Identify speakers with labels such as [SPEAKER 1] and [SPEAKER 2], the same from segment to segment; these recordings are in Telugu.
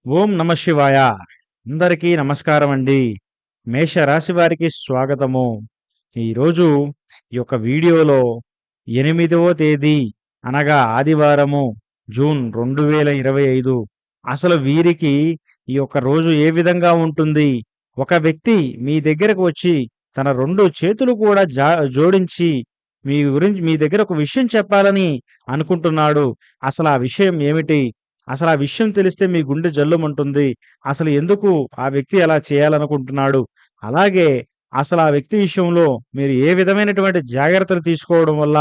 [SPEAKER 1] ఓం నమ శివాయ. అందరికీ నమస్కారం అండి. మేషరాశి వారికి స్వాగతము. ఈరోజు ఈ యొక్క వీడియోలో 8వ తేదీ అనగా ఆదివారము జూన్ 2025 అసలు వీరికి ఈ యొక్క రోజు ఏ విధంగా ఉంటుంది? ఒక వ్యక్తి మీ దగ్గరకు వచ్చి తన 2 చేతులు కూడా జోడించి మీ దగ్గర ఒక విషయం చెప్పాలని అనుకుంటున్నాడు. అసలు ఆ విషయం ఏమిటి? అసలు ఆ విషయం తెలిస్తే మీ గుండె జల్లుమంటుంది. అసలు ఎందుకు ఆ వ్యక్తి అలా చేయాలనుకుంటున్నాడు? అలాగే అసలు ఆ వ్యక్తి విషయంలో మీరు ఏ విధమైనటువంటి జాగ్రత్తలు తీసుకోవడం వల్ల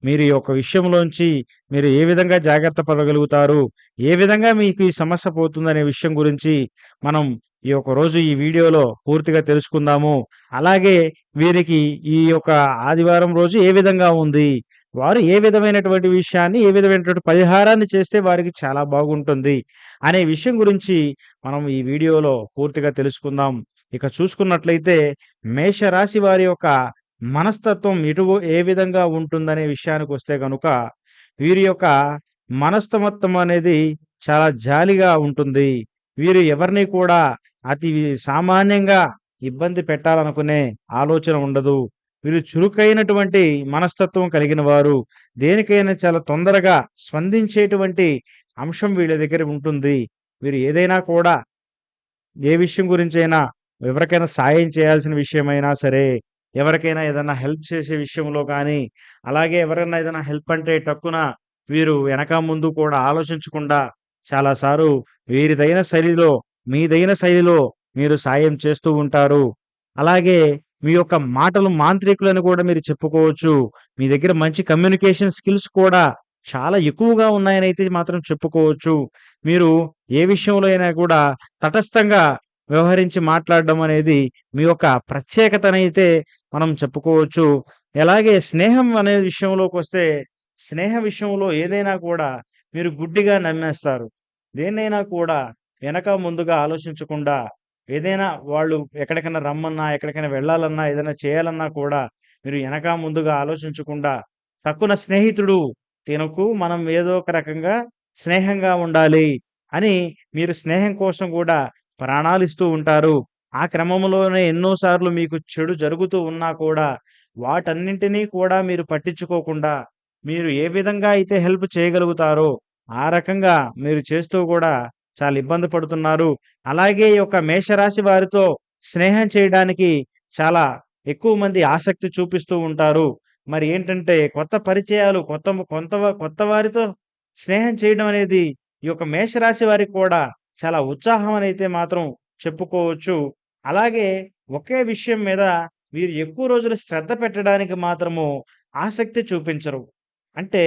[SPEAKER 1] మీరు ఈ యొక్క విషయంలోంచి మీరు ఏ విధంగా జాగ్రత్త పడగలుగుతారు? ఏ విధంగా మీకు ఈ సమస్య పోతుందనే విషయం గురించి మనం ఈ యొక్క రోజు ఈ వీడియోలో పూర్తిగా తెలుసుకుందాము. అలాగే వీరికి ఈ యొక్క ఆదివారం రోజు ఏ విధంగా ఉంది? వారు ఏ విధమైనటువంటి విషయాన్ని, ఏ విధమైనటువంటి పరిహారాన్ని చేస్తే వారికి చాలా బాగుంటుంది అనే విషయం గురించి మనం ఈ వీడియోలో పూర్తిగా తెలుసుకుందాం. ఇక చూసుకున్నట్లయితే మేషరాశి వారి యొక్క మనస్తత్వం ఏ విధంగా ఉంటుందనే విషయానికొస్తే గనుక వీరి యొక్క మనస్తమత్వం అనేది చాలా జాలిగా ఉంటుంది. వీరు ఎవరిని కూడా అతి సామాన్యంగా ఇబ్బంది పెట్టాలనుకునే ఆలోచన ఉండదు. వీరు చురుకైనటువంటి మనస్తత్వం కలిగిన వారు. దేనికైనా చాలా తొందరగా స్పందించేటువంటి అంశం వీళ్ళ దగ్గర ఉంటుంది. వీరు ఏదైనా కూడా ఏ విషయం గురించైనా ఎవరికైనా సాయం చేయాల్సిన విషయమైనా సరే, ఎవరికైనా ఏదన్నా హెల్ప్ చేసే విషయంలో కానీ, అలాగే ఎవరైనా ఏదైనా హెల్ప్ అంటే టక్కున వీరు వెనక ముందు కూడా ఆలోచించకుండా చాలా సార్లు వీరిదైన శైలిలో, మీదైన శైలిలో మీరు సాయం చేస్తూ ఉంటారు. అలాగే మీ యొక్క మాటలు మాంత్రికులని కూడా మీరు చెప్పుకోవచ్చు. మీ దగ్గర మంచి కమ్యూనికేషన్ స్కిల్స్ కూడా చాలా ఎక్కువగా ఉన్నాయనైతే మాత్రం చెప్పుకోవచ్చు. మీరు ఏ విషయంలో అయినా కూడా తటస్థంగా వ్యవహరించి మాట్లాడడం అనేది మీ యొక్క ప్రత్యేకతనైతే మనం చెప్పుకోవచ్చు. ఎలాగే స్నేహం అనే విషయంలోకొస్తే, స్నేహ విషయంలో ఏదైనా కూడా మీరు గుడ్డిగా నమ్మేస్తారు. దేన్నైనా కూడా వెనక ముందుగా ఆలోచించకుండా ఏదైనా వాళ్ళు ఎక్కడికైనా రమ్మన్నా, ఎక్కడికైనా వెళ్ళాలన్నా, ఏదైనా చేయాలన్నా కూడా మీరు ఎనక ముందుగా ఆలోచించకుండా టక్కున స్నేహితుడు తినకు మనం ఏదో ఒక రకంగా స్నేహంగా ఉండాలి అని మీరు స్నేహం కోసం కూడా ప్రాణాలిస్తూ ఉంటారు. ఆ క్రమంలోనే ఎన్నో సార్లు మీకు చెడు జరుగుతూ ఉన్నా కూడా వాటన్నింటినీ కూడా మీరు పట్టించుకోకుండా మీరు ఏ విధంగా అయితే హెల్ప్ చేయగలుగుతారో ఆ రకంగా మీరు చేస్తూ కూడా చాలా ఇబ్బంది పడుతున్నారు. అలాగే ఈ యొక్క మేషరాశి వారితో స్నేహం చేయడానికి చాలా ఎక్కువ మంది ఆసక్తి చూపిస్తూ ఉంటారు. మరి ఏంటంటే కొత్త పరిచయాలు కొత్త వారితో స్నేహం చేయడం అనేది ఈ యొక్క మేషరాశి వారికి కూడా చాలా ఉత్సాహం అనైతే మాత్రం చెప్పుకోవచ్చు. అలాగే ఒకే విషయం మీద వీరు ఎక్కువ రోజులు శ్రద్ధ పెట్టడానికి మాత్రము ఆసక్తి చూపించరు. అంటే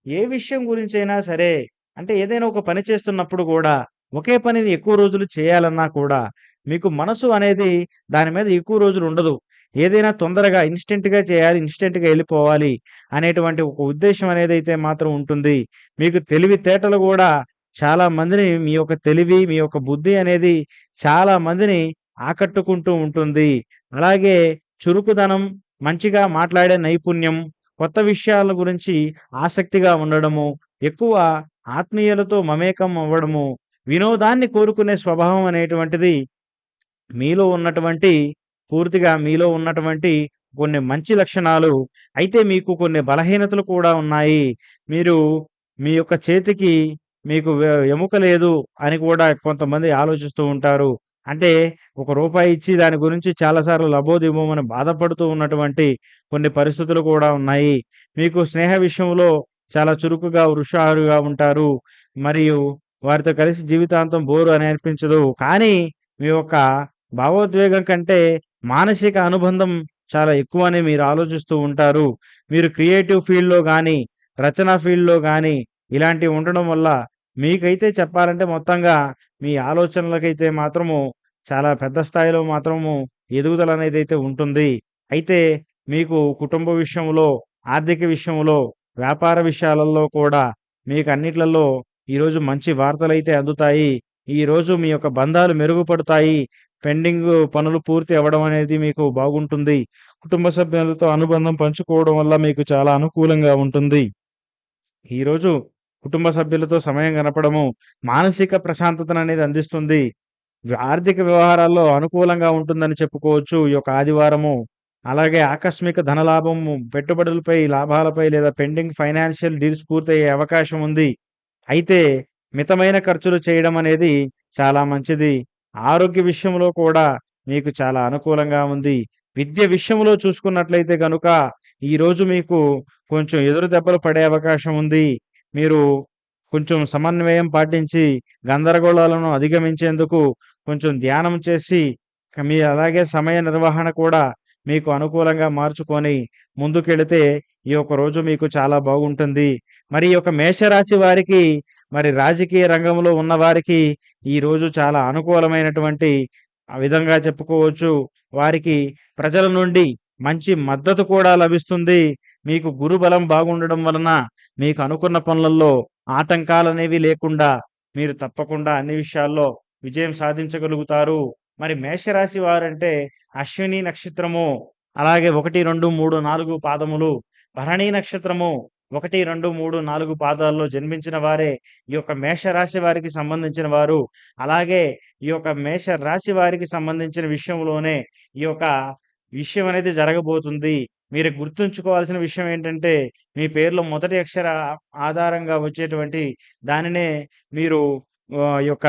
[SPEAKER 1] ఏ విషయం గురించైనా సరే, అంటే ఏదైనా ఒక పని చేస్తున్నప్పుడు గూడా ఒకే పనిని ఎక్కువ రోజులు చేయాలన్నా కూడా మీకు మనసు అనేది దాని మీద ఎక్కువ రోజులు ఉండదు. ఏదైనా తొందరగా ఇన్‌స్టంట్‌గా చేయాలి, ఇన్‌స్టంట్‌గా ఎళ్ళిపోవాలి అనేటువంటి ఒక ఉద్దేశ్యం అనేదైతే మాత్రం ఉంటుంది. మీకు తెలివితేటలు గూడా చాలా మందిని మీ యొక్క తెలివి, మీ యొక్క బుద్ధి అనేది చాలా మందిని ఆకట్టుకుంటూ ఉంటుంది. అలాగే చురుకుదనం, మంచిగా మాట్లాడే నైపుణ్యం, కొత్త విషయాల గురించి ఆసక్తిగా ఉండడము, ఎక్కువ ఆత్మీయులతో మమేకం అవ్వడము, వినోదాన్ని కోరుకునే స్వభావం అనేటువంటిది మీలో ఉన్నటువంటి మీలో ఉన్నటువంటి కొన్ని మంచి లక్షణాలు. అయితే మీకు కొన్ని బలహీనతలు కూడా ఉన్నాయి. మీరు మీ యొక్క చేతికి మీకు ఎముక లేదు అని కూడా కొంతమంది ఆలోచిస్తూ ఉంటారు. అంటే ఒక రూపాయి ఇచ్చి దాని గురించి చాలా సార్లు లబోదిబోమని బాధపడుతూ ఉన్నటువంటి కొన్ని పరిస్థితులు కూడా ఉన్నాయి. మీకు స్నేహ విషయంలో చాలా చురుకుగా, హుషారుగా ఉంటారు. మరియు వారితో కలిసి జీవితాంతం బోరు అని అనిపించదు. కానీ మీ యొక్క భావోద్వేగం కంటే మానసిక అనుబంధం చాలా ఎక్కువని మీరు ఆలోచిస్తూ ఉంటారు. మీరు క్రియేటివ్ ఫీల్డ్‌లో గాని, రచనా ఫీల్డ్‌లో గాని ఇలాంటివి ఉండడం వల్ల మీకైతే చెప్పాలంటే మొత్తంగా మీ ఆలోచనలకైతే మాత్రము చాలా పెద్ద స్థాయిలో మాత్రము ఎదుగుదలనేదైతే ఉంటుంది. అయితే మీకు కుటుంబ విషయంలో, ఆర్థిక విషయంలో, వ్యాపార విషయాలలో కూడా మీకన్నిట్లలో ఈరోజు మంచి వార్తలైతే అందుతాయి. ఈరోజు మీ యొక్క బంధాలు మెరుగుపడతాయి. పెండింగ్ పనులు పూర్తి అవ్వడం అనేది మీకు బాగుంటుంది. కుటుంబ సభ్యులతో అనుబంధం పంచుకోవడం వల్ల మీకు చాలా అనుకూలంగా ఉంటుంది. ఈరోజు కుటుంబ సభ్యులతో సమయం గడపడము, మానసిక ప్రశాంతతననేది అందిస్తుంది. ఆర్థిక వ్యవహారాల్లో అనుకూలంగా ఉంటుందని చెప్పుకోవచ్చు ఈ యొక్క ఆదివారము. అలాగే ఆకస్మిక ధనలాభము, పెట్టుబడులపై లాభాలపై లేదా పెండింగ్ ఫైనాన్షియల్ డీల్స్ పూర్తయ్యే అవకాశం ఉంది. అయితే మితమైన ఖర్చులు చేయడం అనేది చాలా మంచిది. ఆరోగ్య విషయంలో కూడా మీకు చాలా అనుకూలంగా ఉంది. విద్య విషయంలో చూసుకున్నట్లయితే గనుక ఈరోజు మీకు కొంచెం ఎదురు దెబ్బలు పడే అవకాశం ఉంది. మీరు కొంచెం సమన్వయం పాటించి గందరగోళాలను అధిగమించేందుకు కొంచెం ధ్యానం చేసి మీ అలాగే సమయ నిర్వహణ కూడా మీకు అనుకూలంగా మార్చుకొని ముందుకెళితే ఈ యొక్క రోజు మీకు చాలా బాగుంటుంది. మరి ఈ యొక్క మేషరాశి వారికి మరి రాజకీయ రంగంలో ఉన్నవారికి ఈ రోజు చాలా అనుకూలమైనటువంటి విధంగా చెప్పుకోవచ్చు. వారికి ప్రజల నుండి మంచి మద్దతు కూడా లభిస్తుంది. మీకు గురుబలం బాగుండడం వలన మీకు అనుకున్న పనులలో ఆటంకాలనేవి లేకుండా మీరు తప్పకుండా అన్ని విషయాల్లో విజయం సాధించగలుగుతారు. మరి మేషరాశి వారంటే అశ్విని నక్షత్రము, అలాగే 1, 2, 3, 4 పాదములు, భరణి నక్షత్రము 1, 2, 3, 4 పాదాల్లో జన్మించిన వారే ఈ యొక్క మేషరాశి వారికి సంబంధించిన వారు. అలాగే ఈ యొక్క మేషరాశి వారికి సంబంధించిన విషయంలోనే ఈ యొక్క విషయం అనేది జరగబోతుంది. మీరు గుర్తుంచుకోవాల్సిన విషయం ఏంటంటే, మీ పేరులో మొదటి అక్షర ఆధారంగా వచ్చేటువంటి దానినే మీరు ఈ యొక్క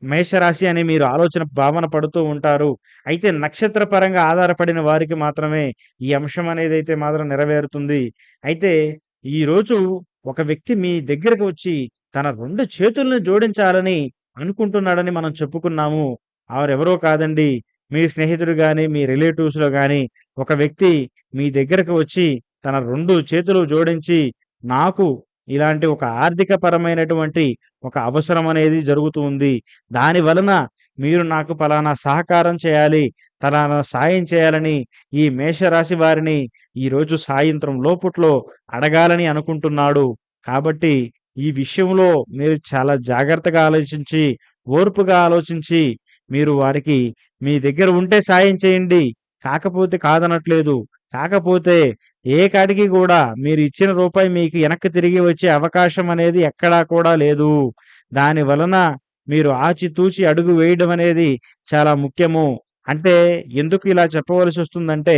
[SPEAKER 1] మేషరాశి అని మీరు ఆలోచన భావన పడుతూ ఉంటారు. అయితే నక్షత్ర పరంగా ఆధారపడిన వారికి మాత్రమే ఈ అంశం అనేదైతే మాత్రం నెరవేరుతుంది. అయితే ఈరోజు ఒక వ్యక్తి మీ దగ్గరకు వచ్చి తన 2 చేతుల్ని జోడించాలని అనుకుంటున్నాడని మనం చెప్పుకున్నాము. ఆరెవరో కాదండి. మీ స్నేహితుడు గాని, మీ రిలేటివ్స్‌లో గాని ఒక వ్యక్తి మీ దగ్గరకు వచ్చి తన 2 చేతులు జోడించి నాకు ఇలాంటి ఒక ఆర్థిక పరమైనటువంటి ఒక అవసరం అనేది జరుగుతూ ఉంది. దాని వలన మీరు నాకు పలానా సహకారం చేయాలి, పలానా సాయం చేయాలని ఈ మేషరాశి వారిని ఈరోజు సాయంత్రం లోపుట్లో అడగాలని అనుకుంటున్నాడు. కాబట్టి ఈ విషయంలో మీరు చాలా జాగ్రత్తగా ఆలోచించి, ఓర్పుగా ఆలోచించి మీరు వారికి మీ దగ్గర ఉంటే సాయం చేయండి. కాకపోతే కాదనట్లేదు. కాకపోతే ఏ కాడికి గూడా మీరు ఇచ్చిన రూపాయి మీకు వెనక్కి తిరిగి వచ్చే అవకాశం అనేది ఎక్కడా కూడా లేదు. దాని వలన మీరు ఆచితూచి అడుగు వేయడం అనేది చాలా ముఖ్యము. అంటే ఎందుకు ఇలా చెప్పవలసొస్తుందంటే,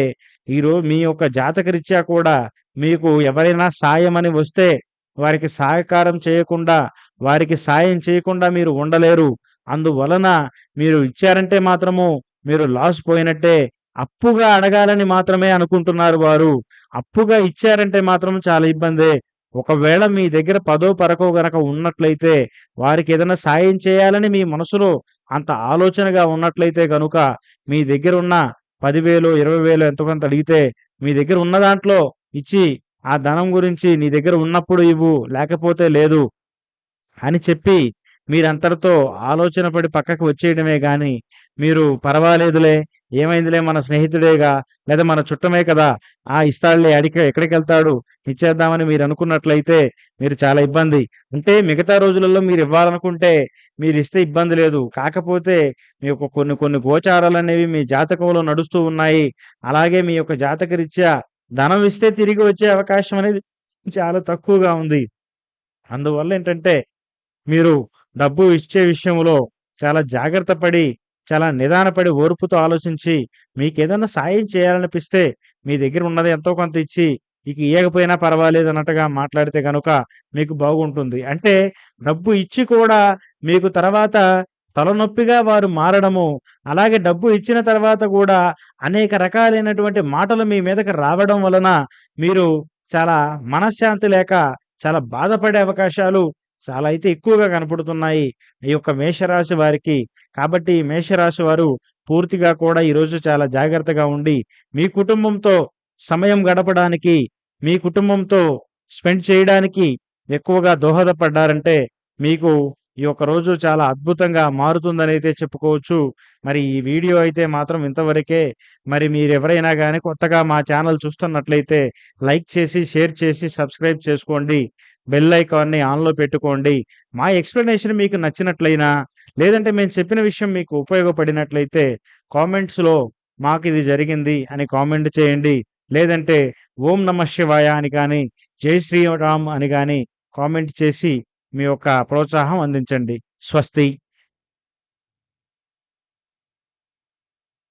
[SPEAKER 1] మీ యొక్క జాతకరీత్యా కూడా మీకు ఎవరైనా సాయమని వస్తే వారికి సహకారం చేయకుండా, వారికి సాయం చేయకుండా మీరు ఉండలేరు. అందువలన మీరు ఇచ్చారంటే మాత్రము మీరు లాస్ పోయినట్టే. అప్పుగా అడగాలని మాత్రమే అనుకుంటున్నారు వారు. అప్పుగా ఇచ్చారంటే మాత్రం చాలా ఇబ్బందే. ఒకవేళ మీ దగ్గర పదో, పరకో గనక ఉన్నట్లయితే, వారికేదైనా సాయం చేయాలని మీ మనసులో అంత ఆలోచనగా ఉన్నట్లయితే గనుక, మీ దగ్గరున్న 10,000, 20,000 ఎంతో కొంత అడిగితే, మీ దగ్గర ఉన్న దాంట్లో ఇచ్చి, ఆ ధనం గురించి నీ దగ్గర ఉన్నప్పుడు ఇవ్వు, లేకపోతే లేదు అని చెప్పి మీరంతటితో ఆలోచన పడి పక్కకు వచ్చేయడమే గాని, మీరు పర్వాలేదులే, ఏమైందిలే మన స్నేహితుడేగా, లేదా మన చుట్టమే కదా! ఇస్తాడులే ఎక్కడికెళ్తాడు, ఇచ్చేద్దామని మీరనుకున్నట్లయితే మీరు చాలా ఇబ్బంది. అంటే మిగతా రోజులలో మీరివ్వాలనుకుంటే మీరిస్తే ఇబ్బంది లేదు. కాకపోతే మీ యొక్క కొన్ని కొన్ని గోచారాలనేవి మీ జాతకంలో నడుస్తూ ఉన్నాయి. అలాగే మీ యొక్క జాతకరీత్యా ధనం ఇస్తే తిరిగి వచ్చే అవకాశం అనేది చాలా తక్కువగా ఉంది. అందువల్లేంటంటే మీరు డబ్బు ఇచ్చే విషయంలో చాలా జాగ్రత్త పడి, చాలా నిదానపడి, ఓర్పుతో ఆలోచించి, మీకేదన్నా సాయం చేయాలనిపిస్తే, మీ దగ్గర ఉన్నది ఎంతో కొంత ఇచ్చి, ఇక ఇయ్యకపోయినా పర్వాలేదన్నట్టుగా మాట్లాడితే గనుక మీకు బాగుంటుంది. అంటే డబ్బు ఇచ్చి కూడా మీకు తర్వాత తలనొప్పిగా వారు మారడము, అలాగే డబ్బు ఇచ్చిన తర్వాత గూడా అనేక రకాలైనటువంటి మాటలు మీ మీదకి రావడం వలన మీరు చాలా మనశ్శాంతి లేక చాలా బాధపడే అవకాశాలు చాలా అయితే ఎక్కువగా కనపడుతున్నాయి ఈ యొక్క మేషరాశి వారికి. కాబట్టి ఈ మేషరాశి వారు పూర్తిగా కూడా ఈరోజు చాలా జాగ్రత్తగా ఉండి, మీ కుటుంబంతో సమయం గడపడానికి, మీ కుటుంబంతో స్పెండ్ చేయడానికి ఎక్కువగా దోహదపడ్డారంటే, మీకు ఈ యొక్క రోజు చాలా అద్భుతంగా మారుతుందనైతే చెప్పుకోవచ్చు. మరి ఈ వీడియో అయితే మాత్రం ఇంతవరకే. మరి మీరెవరైనా గాని కొత్తగా మా ఛానల్ చూస్తున్నట్లయితే లైక్ చేసి, షేర్ చేసి, సబ్స్క్రైబ్ చేసుకోండి. బెల్ ఐకాన్‌ని ఆన్‌లో పెట్టుకోండి. మా ఎక్స్‌ప్లనేషన్ మీకు నచ్చినట్లయినా, లేదంటే మేము చెప్పిన విషయం మీకు ఉపయోగపడినట్లయితే కామెంట్స్‌లో మాకిది జరిగింది అని కామెంట్ చేయండి. లేదంటే ఓం నమః శివాయ అని గాని, జై శ్రీరామ్ అని గాని కామెంట్ చేసి మీ యొక్క ప్రోత్సాహం అందించండి. స్వస్తి.